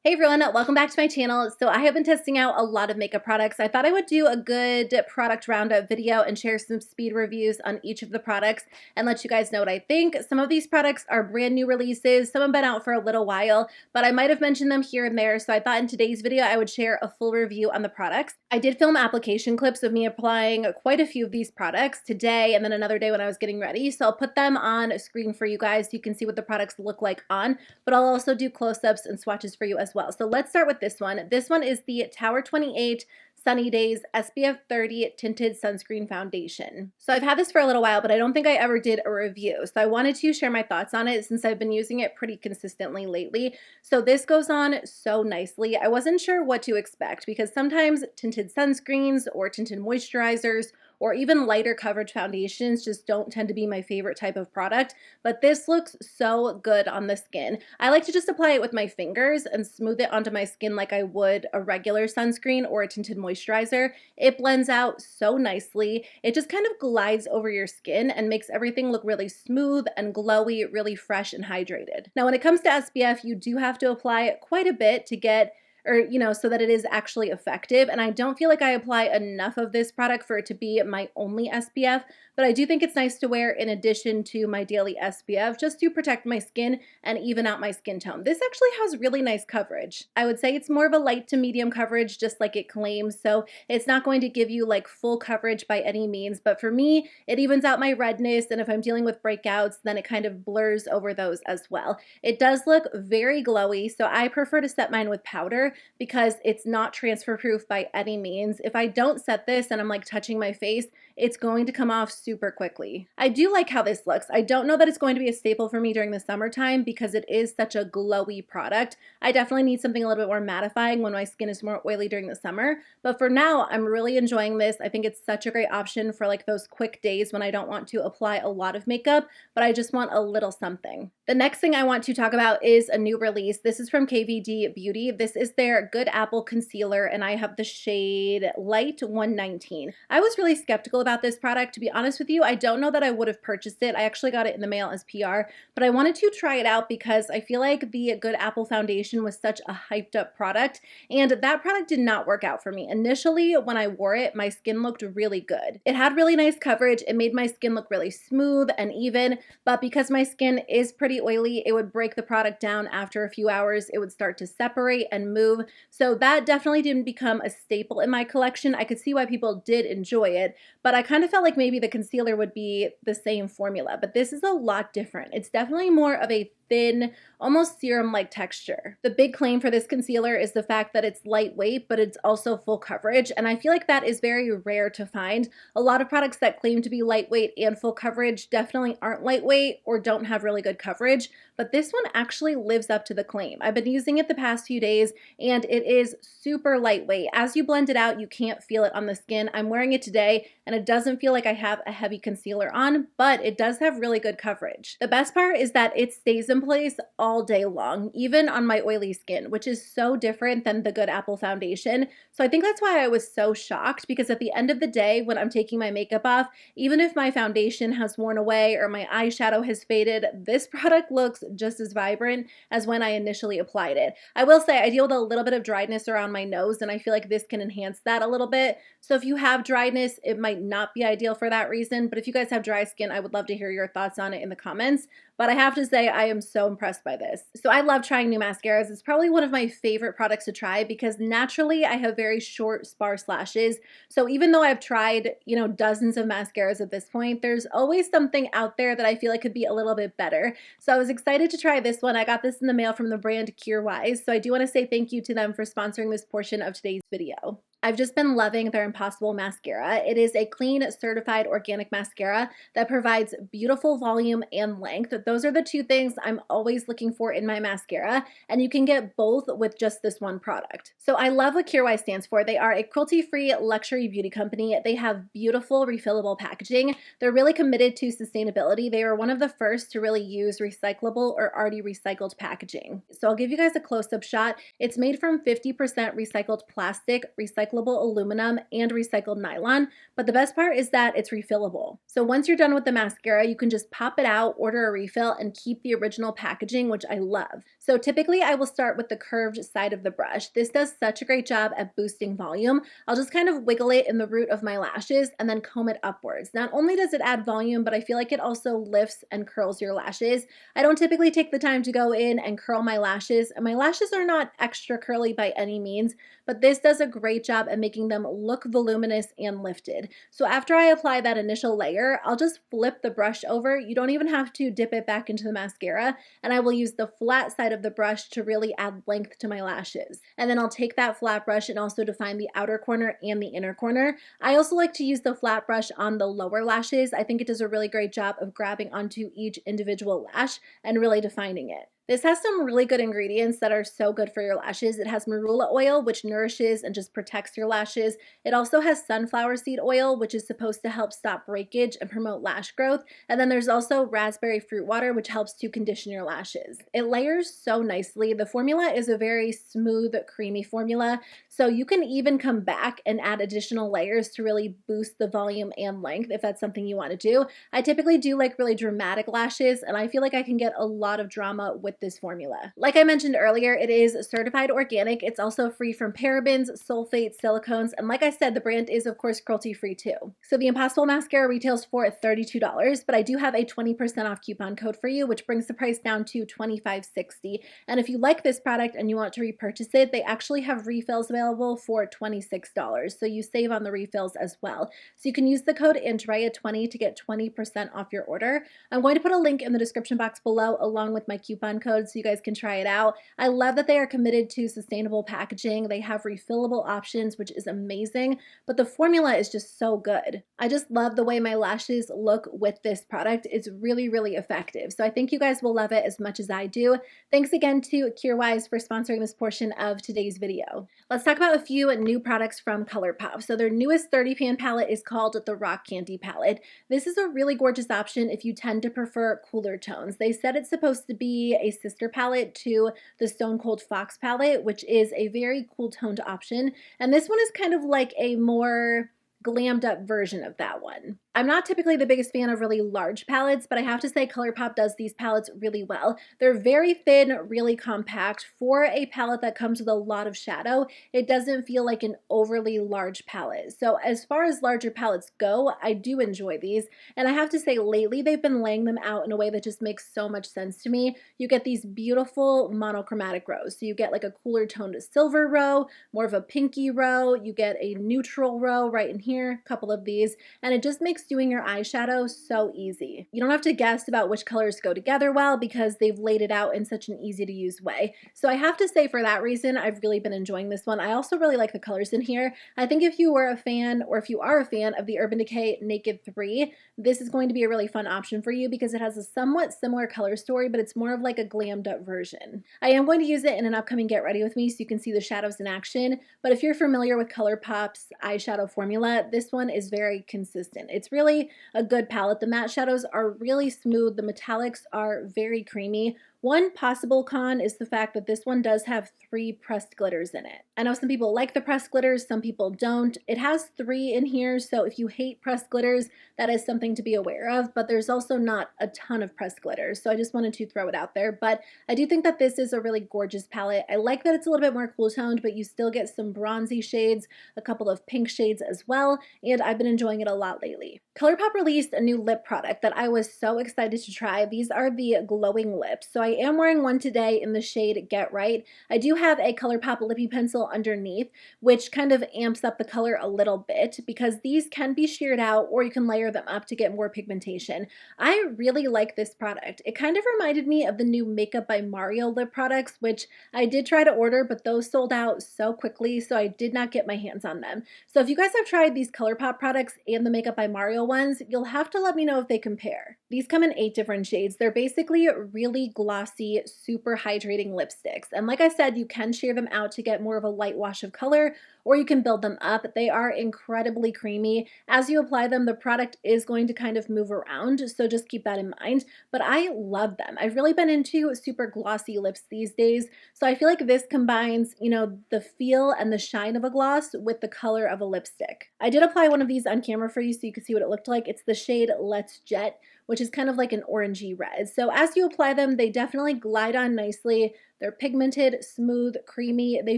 Hey everyone, welcome back to my channel. So I have been testing out a lot of makeup products. I thought I would do a good product roundup video and share some speed reviews on each of the products and let you guys know what I think. Some of these products are brand new releases. Some have been out for a little while, but I might have mentioned them here and there. So I thought in today's video I would share a full review on the products. I did film application clips of me applying quite a few of these products today and then another day when I was getting ready. So I'll put them on screen for you guys so you can see what the products look like on, but I'll also do close-ups and swatches for you as well. So let's start with this one. This one is the Tower 28 Sunny Days SPF 30 Tinted Sunscreen Foundation. So I've had this for a little while, but I don't think I ever did a review. So I wanted to share my thoughts on it since I've been using it pretty consistently lately. So this goes on so nicely. I wasn't sure what to expect because sometimes tinted sunscreens or tinted moisturizers or even lighter coverage foundations just don't tend to be my favorite type of product, but this looks so good on the skin. I like to just apply it with my fingers and smooth it onto my skin like I would a regular sunscreen or a tinted moisturizer. It blends out so nicely. It just kind of glides over your skin and makes everything look really smooth and glowy, really fresh and hydrated. Now, when it comes to SPF, you do have to apply quite a bit to get so that it is actually effective. And I don't feel like I apply enough of this product for it to be my only SPF, but I do think it's nice to wear in addition to my daily SPF just to protect my skin and even out my skin tone. This actually has really nice coverage. I would say it's more of a light to medium coverage just like it claims, so it's not going to give you like full coverage by any means, but for me, it evens out my redness, and if I'm dealing with breakouts, then it kind of blurs over those as well. It does look very glowy, so I prefer to set mine with powder because it's not transfer proof by any means. If I don't set this and I'm like touching my face, it's going to come off super quickly. I do like how this looks. I don't know that it's going to be a staple for me during the summertime because it is such a glowy product. I definitely need something a little bit more mattifying when my skin is more oily during the summer, but for now, I'm really enjoying this. I think it's such a great option for like those quick days when I don't want to apply a lot of makeup, but I just want a little something. The next thing I want to talk about is a new release. This is from KVD Beauty. This is their Good Apple Concealer, and I have the shade Light 119. I was really skeptical about this product. To be honest with you, I don't know that I would have purchased it. I actually got it in the mail as PR, but I wanted to try it out because I feel like the Good Apple foundation was such a hyped up product, and that product did not work out for me. Initially, when I wore it, my skin looked really good. It had really nice coverage. It made my skin look really smooth and even, but because my skin is pretty oily, it would break the product down after a few hours. It would start to separate and move. So that definitely didn't become a staple in my collection. I could see why people did enjoy it, but I kind of felt like maybe the concealer would be the same formula, but this is a lot different. It's definitely more of a thin, almost serum-like texture. The big claim for this concealer is the fact that it's lightweight, but it's also full coverage, and I feel like that is very rare to find. A lot of products that claim to be lightweight and full coverage definitely aren't lightweight or don't have really good coverage, but this one actually lives up to the claim. I've been using it the past few days, and it is super lightweight. As you blend it out, you can't feel it on the skin. I'm wearing it today, and it doesn't feel like I have a heavy concealer on, but it does have really good coverage. The best part is that it stays in place all day long, even on my oily skin, which is so different than the Good Apple foundation. So I think that's why I was so shocked, because at the end of the day, when I'm taking my makeup off, even if my foundation has worn away or my eyeshadow has faded, this product looks just as vibrant as when I initially applied it. I will say I deal with a little bit of dryness around my nose, and I feel like this can enhance that a little bit. So if you have dryness, it might not be ideal for that reason, but if you guys have dry skin, I would love to hear your thoughts on it in the comments. But I have to say, I am so impressed by this. So I love trying new mascaras. It's probably one of my favorite products to try because naturally I have very short, sparse lashes. So even though I've tried, dozens of mascaras at this point, there's always something out there that I feel like could be a little bit better. So I was excited to try this one. I got this in the mail from the brand Weis. So I do want to say thank you to them for sponsoring this portion of today's video. I've just been loving their Impossible mascara. It is a clean, certified organic mascara that provides beautiful volume and length. Those are the two things I'm always looking for in my mascara, and you can get both with just this one product. So I love what Weis stands for. They are a cruelty-free luxury beauty company. They have beautiful refillable packaging. They're really committed to sustainability. They are one of the first to really use recyclable or already recycled packaging. So I'll give you guys a close-up shot. It's made from 50% recycled plastic, recycled recyclable aluminum and recycled nylon, but the best part is that it's refillable. So once you're done with the mascara, you can just pop it out, order a refill, and keep the original packaging, which I love. So typically I will start with the curved side of the brush. This does such a great job at boosting volume. I'll just kind of wiggle it in the root of my lashes and then comb it upwards. Not only does it add volume, but I feel like it also lifts and curls your lashes. I don't typically take the time to go in and curl my lashes, and my lashes are not extra curly by any means, but this does a great job at making them look voluminous and lifted. So after I apply that initial layer, I'll just flip the brush over. You don't even have to dip it back into the mascara, and I will use the flat side of the brush to really add length to my lashes. And then I'll take that flat brush and also define the outer corner and the inner corner. I also like to use the flat brush on the lower lashes. I think it does a really great job of grabbing onto each individual lash and really defining it. This has some really good ingredients that are so good for your lashes. It has marula oil, which nourishes and just protects your lashes. It also has sunflower seed oil, which is supposed to help stop breakage and promote lash growth. And then there's also raspberry fruit water, which helps to condition your lashes. It layers so nicely. The formula is a very smooth, creamy formula, so you can even come back and add additional layers to really boost the volume and length if that's something you want to do. I typically do like really dramatic lashes, and I feel like I can get a lot of drama with this formula. Like I mentioned earlier, it is certified organic. It's also free from parabens, sulfates, silicones, and like I said, the brand is of course cruelty-free too. So the Impossible Mascara retails for $32, but I do have a 20% off coupon code for you, which brings the price down to $25.60. And if you like this product and you want to repurchase it, they actually have refills available for $26, so you save on the refills as well. So you can use the code Andrea20 to get 20% off your order. I'm going to put a link in the description box below along with my coupon code so you guys can try it out. I love that they are committed to sustainable packaging. They have refillable options, which is amazing, but the formula is just so good. I just love the way my lashes look with this product. It's really, really effective. So I think you guys will love it as much as I do. Thanks again to Weis for sponsoring this portion of today's video. Let's talk about a few new products from ColourPop. So their newest 30-pan palette is called the Rock Candy palette. This is a really gorgeous option if you tend to prefer cooler tones. They said it's supposed to be a sister palette to the Stone Cold Fox palette, which is a very cool toned option. And this one is kind of like a more glammed up version of that one. I'm not typically the biggest fan of really large palettes, but I have to say ColourPop does these palettes really well. They're very thin, really compact. For a palette that comes with a lot of shadow, it doesn't feel like an overly large palette. So as far as larger palettes go, I do enjoy these. And I have to say lately they've been laying them out in a way that just makes so much sense to me. You get these beautiful monochromatic rows. So you get like a cooler toned silver row, more of a pinky row, you get a neutral row right in here, a couple of these, and it just makes doing your eyeshadow so easy. You don't have to guess about which colors go together well because they've laid it out in such an easy to use way. So I have to say for that reason, I've really been enjoying this one. I also really like the colors in here. I think if you were a fan, or if you are a fan of the Urban Decay Naked 3, this is going to be a really fun option for you because it has a somewhat similar color story, but it's more of like a glammed up version. I am going to use it in an upcoming Get Ready With Me so you can see the shadows in action, but if you're familiar with ColourPop's eyeshadow formula, this one is very consistent. It's really a good palette. The matte shadows are really smooth. The metallics are very creamy. One possible con is the fact that this one does have 3 pressed glitters in it. I know some people like the pressed glitters, some people don't. It has 3 in here, so if you hate pressed glitters, that is something to be aware of, but there's also not a ton of pressed glitters, so I just wanted to throw it out there. But I do think that this is a really gorgeous palette. I like that it's a little bit more cool toned, but you still get some bronzy shades, a couple of pink shades as well, and I've been enjoying it a lot lately. ColourPop released a new lip product that I was so excited to try. These are the glowing lips. So I am wearing one today in the shade Get Right. I do have a ColourPop lippy pencil underneath, which kind of amps up the color a little bit because these can be sheared out or you can layer them up to get more pigmentation. I really like this product. It kind of reminded me of the new Makeup by Mario lip products, which I did try to order, but those sold out so quickly, so I did not get my hands on them. So if you guys have tried these ColourPop products and the Makeup by Mario ones, you'll have to let me know if they compare. These come in 8 different shades. They're basically really glossy glossy, super hydrating lipsticks. And like I said, you can sheer them out to get more of a light wash of color, or you can build them up. They are incredibly creamy. As you apply them, the product is going to kind of move around, so just keep that in mind. But I love them. I've really been into super glossy lips these days, so I feel like this combines, you know, the feel and the shine of a gloss with the color of a lipstick. I did apply one of these on camera for you so you can see what it looked like. It's the shade Let's Jet, which is kind of like an orangey red. So as you apply them, they definitely glide on nicely. They're pigmented, smooth, creamy. They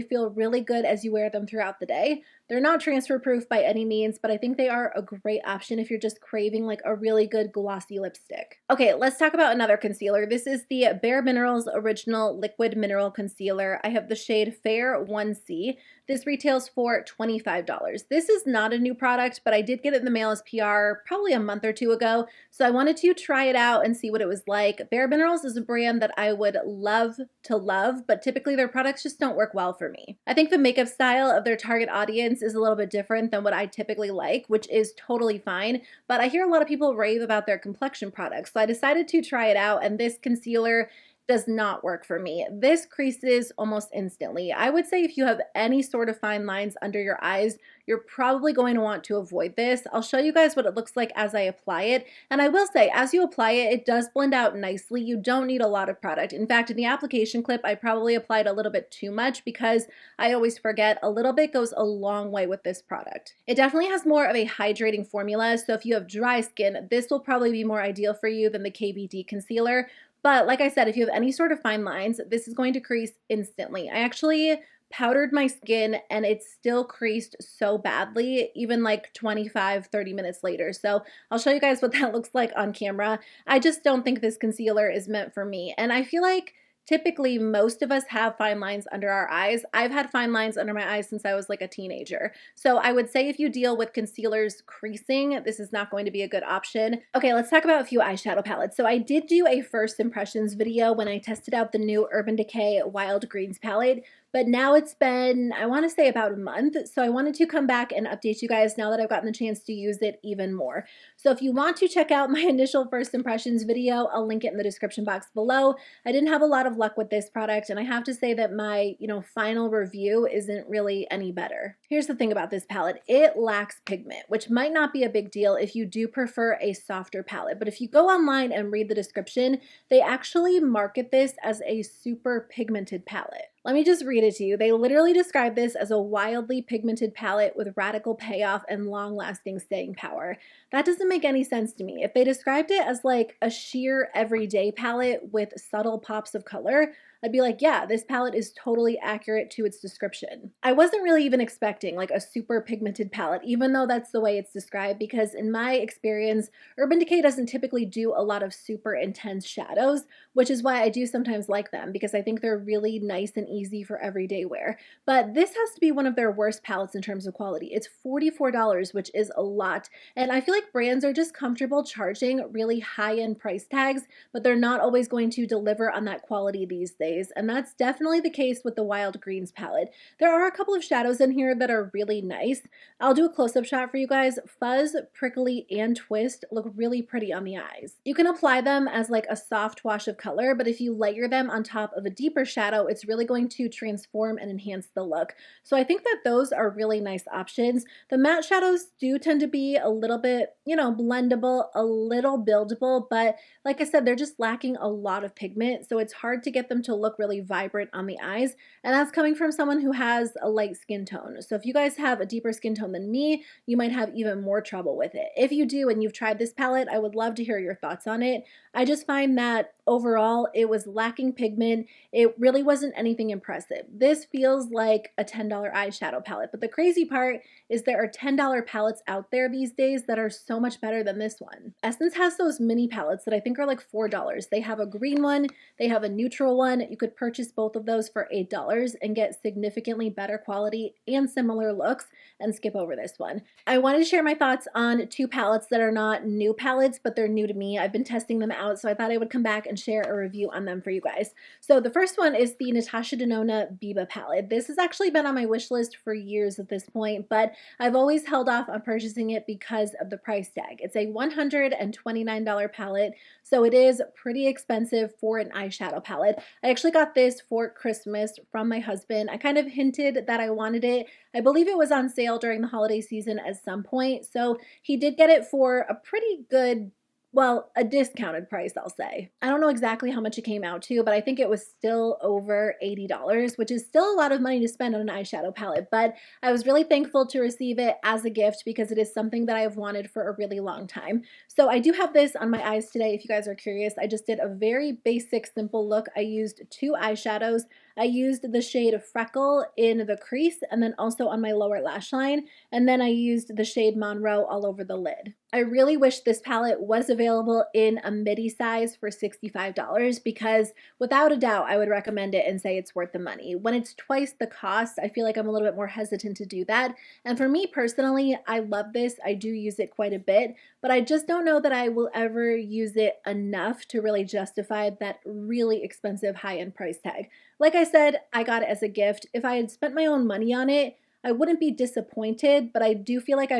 feel really good as you wear them throughout the day. They're not transfer proof by any means, but I think they are a great option if you're just craving like a really good glossy lipstick. Okay, let's talk about another concealer. This is the bareMinerals Original Liquid Mineral Concealer. I have the shade Fair 1C. This retails for $25. This is not a new product, but I did get it in the mail as PR probably a month or two ago, so I wanted to try it out and see what it was like. bareMinerals is a brand that I would love to love, but typically their products just don't work well for me. I think the makeup style of their target audience is a little bit different than what I typically like, which is totally fine, but I hear a lot of people rave about their complexion products, so I decided to try it out, and this concealer does not work for me. This creases almost instantly. I would say if you have any sort of fine lines under your eyes, you're probably going to want to avoid this. I'll show you guys what it looks like as I apply it. And I will say, as you apply it, it does blend out nicely. You don't need a lot of product. In fact, in the application clip, I probably applied a little bit too much because I always forget a little bit goes a long way with this product. It definitely has more of a hydrating formula. So if you have dry skin, this will probably be more ideal for you than the KVD concealer. But like I said, if you have any sort of fine lines, this is going to crease instantly. I actually powdered my skin and it still creased so badly, even like 25-30 minutes later. So I'll show you guys what that looks like on camera. I just don't think this concealer is meant for me. And I feel like typically, most of us have fine lines under our eyes. I've had fine lines under my eyes since I was like a teenager. So I would say if you deal with concealers creasing, this is not going to be a good option. Okay, let's talk about a few eyeshadow palettes. So I did do a first impressions video when I tested out the new Urban Decay Wild Greens palette, but now it's been, I want to say about a month. So I wanted to come back and update you guys now that I've gotten the chance to use it even more. So if you want to check out my initial first impressions video, I'll link it in the description box below. I didn't have a lot of luck with this product, and I have to say that my, final review isn't really any better. Here's the thing about this palette. It lacks pigment, which might not be a big deal if you do prefer a softer palette. But if you go online and read the description, they actually market this as a super pigmented palette. Let me just read it to you. They literally describe this as a wildly pigmented palette with radical payoff and long-lasting staying power. That doesn't make any sense to me. If they described it as like a sheer everyday palette with subtle pops of color, I'd be like, yeah, this palette is totally accurate to its description. I wasn't really even expecting like a super pigmented palette, even though that's the way it's described, because in my experience, Urban Decay doesn't typically do a lot of super intense shadows, which is why I do sometimes like them, because I think they're really nice and easy for everyday wear. But this has to be one of their worst palettes in terms of quality. It's $44, which is a lot. And I feel like brands are just comfortable charging really high-end price tags, but they're not always going to deliver on that quality these days. And that's definitely the case with the Wild Greens palette. There are a couple of shadows in here that are really nice. I'll do a close-up shot for you guys. Fuzz, Prickly, and Twist look really pretty on the eyes. You can apply them as like a soft wash of color, but if you layer them on top of a deeper shadow, it's really going to transform and enhance the look. So I think that those are really nice options. The matte shadows do tend to be a little bit, blendable, a little buildable, but like I said, they're just lacking a lot of pigment, so it's hard to get them to look really vibrant on the eyes, and that's coming from someone who has a light skin tone. So if you guys have a deeper skin tone than me, you might have even more trouble with it. If you do and you've tried this palette, I would love to hear your thoughts on it. I just find that overall it was lacking pigment. It really wasn't anything impressive. This feels like a $10 eyeshadow palette, but the crazy part is there are $10 palettes out there these days that are so much better than this one. Essence has those mini palettes that I think are like $4. They have a green one, they have a neutral one, you could purchase both of those for $8 and get significantly better quality and similar looks and skip over this one. I wanted to share my thoughts on two palettes that are not new palettes, but they're new to me. I've been testing them out, so I thought I would come back and share a review on them for you guys. So the first one is the Natasha Denona Biba palette. This has actually been on my wish list for years at this point, but I've always held off on purchasing it because of the price tag. It's a $129 palette, so it is pretty expensive for an eyeshadow palette. I actually got this for Christmas from my husband. I kind of hinted that I wanted it. I believe it was on sale during the holiday season at some point, so he did get it for a pretty good, well, a discounted price, I'll say. I don't know exactly how much it came out to, but I think it was still over $80, which is still a lot of money to spend on an eyeshadow palette, but I was really thankful to receive it as a gift because it is something that I have wanted for a really long time. So I do have this on my eyes today if you guys are curious. I just did a very basic, simple look. I used two eyeshadows. I used the shade Freckle in the crease and then also on my lower lash line, and then I used the shade Monroe all over the lid. I really wish this palette was available in a midi size for $65 because without a doubt I would recommend it and say it's worth the money. When it's twice the cost, I feel like I'm a little bit more hesitant to do that. And for me personally, I love this. I do use it quite a bit, but I just don't know that I will ever use it enough to really justify that really expensive high-end price tag. Like I said, I got it as a gift. If I had spent my own money on it, I wouldn't be disappointed, but I do feel like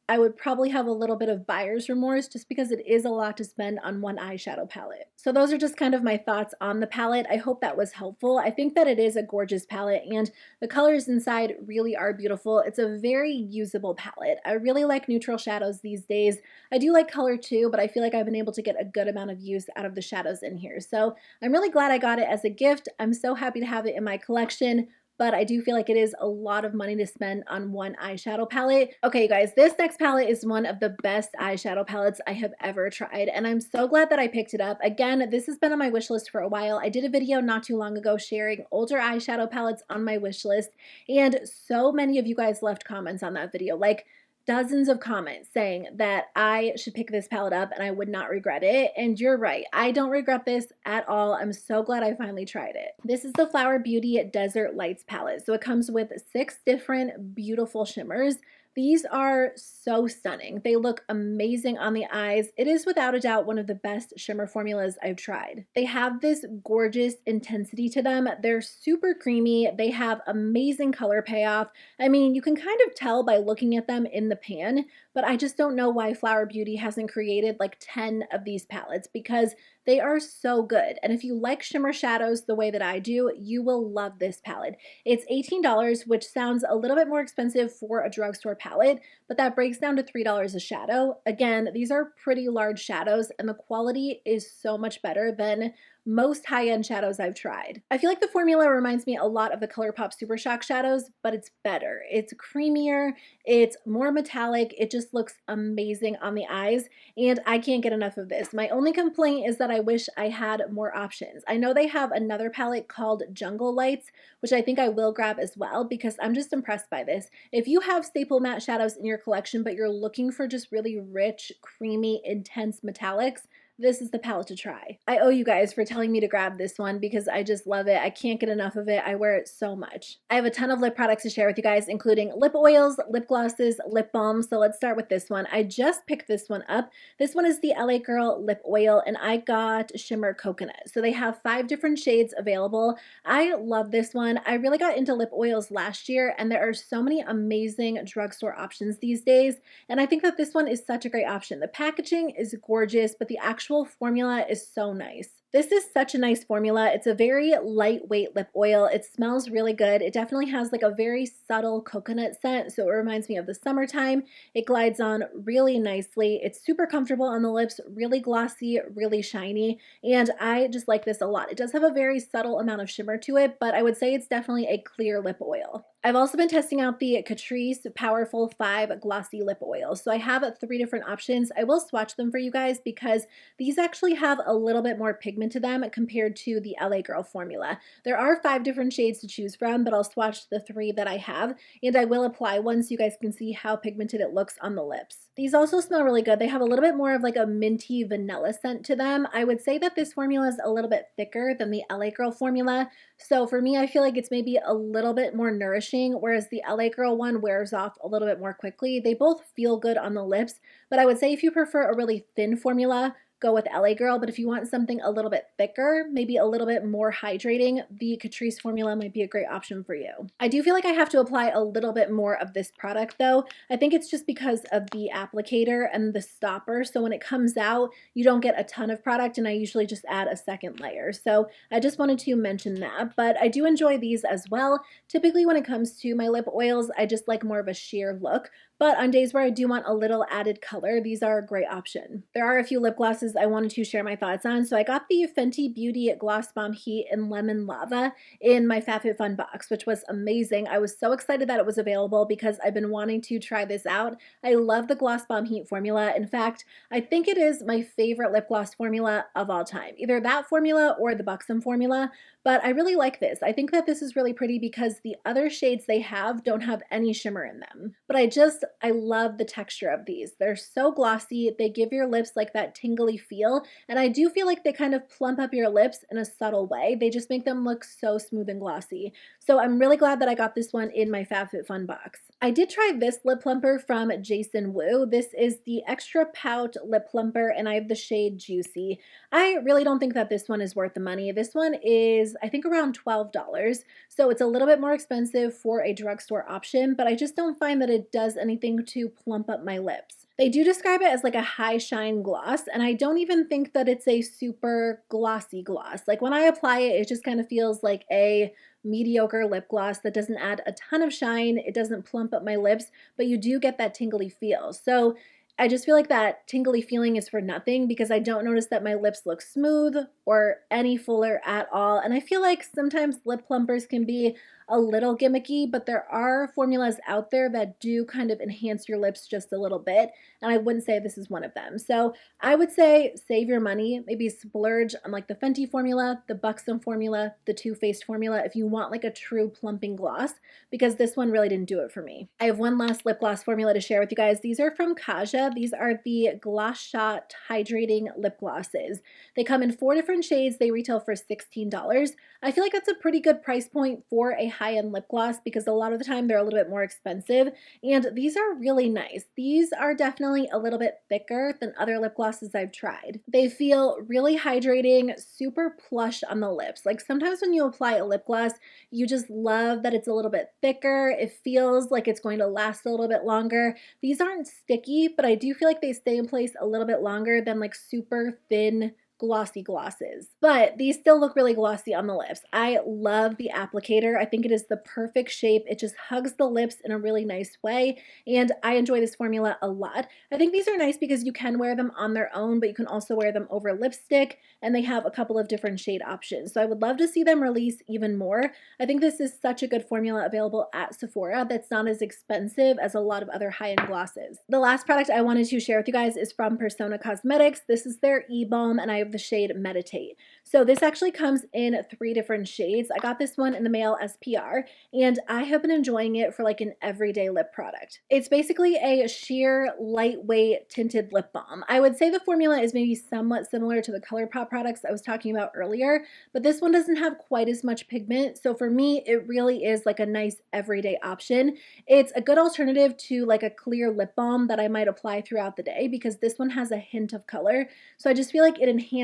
I would probably have a little bit of buyer's remorse just because it is a lot to spend on one eyeshadow palette. So those are just kind of my thoughts on the palette. I hope that was helpful. I think that it is a gorgeous palette and the colors inside really are beautiful. It's a very usable palette. I really like neutral shadows these days. I do like color too, but I feel like I've been able to get a good amount of use out of the shadows in here. So I'm really glad I got it as a gift. I'm so happy to have it in my collection, but I do feel like it is a lot of money to spend on one eyeshadow palette. Okay, you guys, this next palette is one of the best eyeshadow palettes I have ever tried, and I'm so glad that I picked it up. Again, this has been on my wish list for a while. I did a video not too long ago sharing older eyeshadow palettes on my wish list, and so many of you guys left comments on that video, like dozens of comments saying that I should pick this palette up and I would not regret it. And you're right, I don't regret this at all. I'm so glad I finally tried it. This is the Flower Beauty Desert Lights palette. So it comes with 6 different beautiful shimmers. These are so stunning. They look amazing on the eyes. It is without a doubt one of the best shimmer formulas I've tried. They have this gorgeous intensity to them. They're super creamy. They have amazing color payoff. I mean, you can kind of tell by looking at them in the pan, but I just don't know why Flower Beauty hasn't created like 10 of these palettes because they are so good. And if you like shimmer shadows the way that I do, you will love this palette. It's $18, which sounds a little bit more expensive for a drugstore palette, but that breaks down to $3 a shadow. Again, these are pretty large shadows and the quality is so much better than most high-end shadows I've tried. I feel like the formula reminds me a lot of the ColourPop Super Shock shadows, but it's better. It's creamier, it's more metallic, it just looks amazing on the eyes, and I can't get enough of this. My only complaint is that I wish I had more options. I know they have another palette called Jungle Lights, which I think I will grab as well because I'm just impressed by this. If you have staple matte shadows in your collection, but you're looking for just really rich, creamy, intense metallics, this is the palette to try. I owe you guys for telling me to grab this one because I just love it. I can't get enough of it. I wear it so much. I have a ton of lip products to share with you guys, including lip oils, lip glosses, lip balms. So let's start with this one. I just picked this one up. This one is the LA Girl Lip Oil, and I got Shimmer Coconut. So they have 5 different shades available. I love this one. I really got into lip oils last year, and there are so many amazing drugstore options these days, and I think that this one is such a great option. The packaging is gorgeous, but the actual formula is so nice. This is such a nice formula. It's a very lightweight lip oil. It smells really good. It definitely has like a very subtle coconut scent, so it reminds me of the summertime. It glides on really nicely. It's super comfortable on the lips, really glossy, really shiny, and I just like this a lot. It does have a very subtle amount of shimmer to it, but I would say it's definitely a clear lip oil. I've also been testing out the Catrice Powerfull 5 Glossy Lip Oil. So I have 3 different options. I will swatch them for you guys because these actually have a little bit more pigment pigment to them compared to the LA Girl formula. There are 5 different shades to choose from, but I'll swatch the 3 that I have, and I will apply one so you guys can see how pigmented it looks on the lips. These also smell really good. They have a little bit more of like a minty vanilla scent to them. I would say that this formula is a little bit thicker than the LA Girl formula, so for me, I feel like it's maybe a little bit more nourishing, whereas the LA Girl one wears off a little bit more quickly. They both feel good on the lips, but I would say if you prefer a really thin formula, go with LA Girl, but if you want something a little bit thicker, maybe a little bit more hydrating, the Catrice formula might be a great option for you. I do feel like I have to apply a little bit more of this product though. I think it's just because of the applicator and the stopper, so when it comes out, you don't get a ton of product, and I usually just add a second layer. So I just wanted to mention that, but I do enjoy these as well. Typically when it comes to my lip oils, I just like more of a sheer look, but on days where I do want a little added color, these are a great option. There are a few lip glosses I wanted to share my thoughts on. So I got the Fenty Beauty Gloss Bomb Heat in Lemon Lava in my FabFitFun box, which was amazing. I was so excited that it was available because I've been wanting to try this out. I love the Gloss Bomb Heat formula. In fact, I think it is my favorite lip gloss formula of all time. Either that formula or the Buxom formula, but I really like this. I think that this is really pretty because the other shades they have don't have any shimmer in them. But I love the texture of these. They're so glossy. They give your lips like that tingly feel, and I do feel like they kind of plump up your lips in a subtle way. They just make them look so smooth and glossy. So I'm really glad that I got this one in my FabFitFun box. I did try this lip plumper from Jason Wu. This is the Extra Pout Lip Plumper, and I have the shade Juicy. I really don't think that this one is worth the money. This one is, I think, around $12, so it's a little bit more expensive for a drugstore option, but I just don't find that it does anything to plump up my lips. They do describe it as like a high shine gloss, and I don't even think that it's a super glossy gloss. Like when I apply it, it just kind of feels like a mediocre lip gloss that doesn't add a ton of shine. It doesn't plump up my lips, but you do get that tingly feel. So I just feel like that tingly feeling is for nothing because I don't notice that my lips look smooth or any fuller at all. And I feel like sometimes lip plumpers can be a little gimmicky, but there are formulas out there that do kind of enhance your lips just a little bit, and I wouldn't say this is one of them. So I would say save your money, maybe splurge on like the Fenty formula, the Buxom formula, the Too Faced formula if you want like a true plumping gloss, because this one really didn't do it for me. I have one last lip gloss formula to share with you guys. These are from Kaja. These are the Gloss Shot Hydrating Lip Glosses. They come in 4 different shades. They retail for $16. I feel like that's a pretty good price point for a high-end lip gloss because a lot of the time they're a little bit more expensive, and these are really nice. These are definitely a little bit thicker than other lip glosses I've tried. They feel really hydrating, super plush on the lips. Like sometimes when you apply a lip gloss, you just love that it's a little bit thicker. It feels like it's going to last a little bit longer. These aren't sticky, but I do feel like they stay in place a little bit longer than like super thin glossy glosses, but these still look really glossy on the lips. I love the applicator. I think it is the perfect shape. It just hugs the lips in a really nice way, and I enjoy this formula a lot. I think these are nice because you can wear them on their own, but you can also wear them over lipstick, and they have a couple of different shade options. So I would love to see them release even more. I think this is such a good formula available at Sephora that's not as expensive as a lot of other high-end glosses. The last product I wanted to share with you guys is from Persona Cosmetics. This is their E-Balm, and I have the shade Meditate. So this actually comes in 3 different shades. I got this one in the mail as PR, and I have been enjoying it for like an everyday lip product. It's basically a sheer, lightweight tinted lip balm. I would say the formula is maybe somewhat similar to the ColourPop products I was talking about earlier, but this one doesn't have quite as much pigment. So for me, it really is like a nice everyday option. It's a good alternative to like a clear lip balm that I might apply throughout the day because this one has a hint of color. So I just feel like it enhances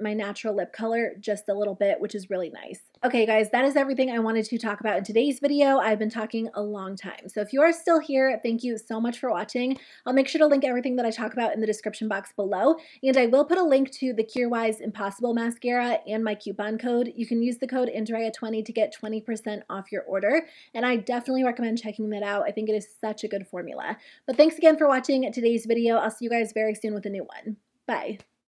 my natural lip color just a little bit, which is really nice. Okay guys, that is everything I wanted to talk about in today's video. I've been talking a long time. So if you are still here, thank you so much for watching. I'll make sure to link everything that I talk about in the description box below, and I will put a link to the Weis Impossible Mascara and my coupon code. You can use the code Andrea20 to get 20% off your order, and I definitely recommend checking that out. I think it is such a good formula. But thanks again for watching today's video. I'll see you guys very soon with a new one. Bye.